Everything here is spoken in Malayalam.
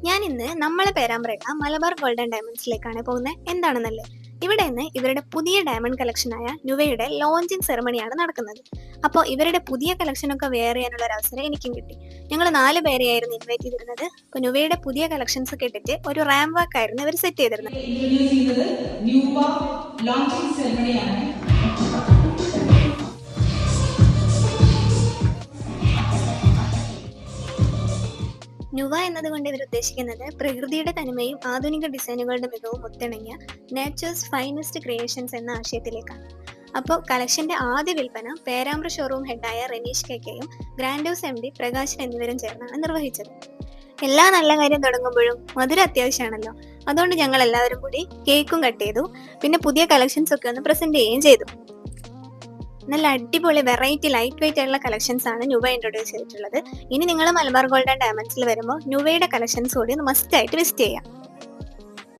ഞാൻ ഇന്ന് നമ്മളെ പേരാമ്പ്രയുള്ള മലബാർ ഗോൾഡൻ ഡയമണ്ട്സിലേക്കാണ് പോകുന്നത്. എന്താണെന്നല്ലേ, ഇവിടെ നിന്ന് ഇവരുടെ പുതിയ ഡയമണ്ട് കളക്ഷനായ നുവയുടെ ലോഞ്ചിങ് സെറമണിയാണ് നടക്കുന്നത്. അപ്പോൾ ഇവരുടെ പുതിയ കളക്ഷനൊക്കെ വെയർ ചെയ്യാനുള്ള ഒരു അവസരം എനിക്കും കിട്ടി. ഞങ്ങൾ 4 പേരെയായിരുന്നു ഇൻവൈറ്റ് ചെയ്തിരുന്നത്. അപ്പോൾ നുവയുടെ പുതിയ കളക്ഷൻസ് കേട്ടിട്ട് ഒരു റാം വാക്ക് ആയിരുന്നു ഇവർ സെറ്റ് ചെയ്തിരുന്നത്. നുവ എന്നതുകൊണ്ട് ഇവർ ഉദ്ദേശിക്കുന്നത് പ്രകൃതിയുടെ തനിമയും ആധുനിക ഡിസൈനുകളുടെ മികവും ഒത്തിണങ്ങിയ നേച്ചേഴ്സ് ഫൈനസ്റ്റ് ക്രിയേഷൻസ് എന്ന ആശയത്തിലേക്കാണ്. അപ്പോൾ കളക്ഷന്റെ ആദ്യ വിൽപ്പന പേരാമ്പ്ര ഷോറൂം ഹെഡായ റെനീഷ് കെയും ഗ്രാൻഡോസ് MD പ്രകാശൻ എന്നിവരും ചേർന്നാണ് നിർവഹിച്ചത്. എല്ലാ നല്ല കാര്യം തുടങ്ങുമ്പോഴും മധുരം അത്യാവശ്യമാണല്ലോ. അതുകൊണ്ട് ഞങ്ങൾ എല്ലാവരും കൂടി കേക്കും കട്ട് ചെയ്തു. പിന്നെ പുതിയ കളക്ഷൻസ് ഒക്കെ ഒന്ന് പ്രസന്റ് ചെയ്യുകയും ചെയ്തു. നല്ല അടിപൊളി വെറൈറ്റി ലൈറ്റ് വെയിറ്റ് ആയിട്ടുള്ള കളക്ഷൻസ് ആണ് നുവ ഇൻട്രൊഡ്യൂസ് ചെയ്തിട്ടുള്ളത്. ഇനി നിങ്ങൾ മലബാർ ഗോൾഡൻ ഡയമണ്ട്സിൽ വരുമ്പോൾ നുവയുടെ കളക്ഷൻസ് കൂടി ഒന്ന് മസ്റ്റ് ആയിട്ട് വിസിറ്റ് ചെയ്യാം.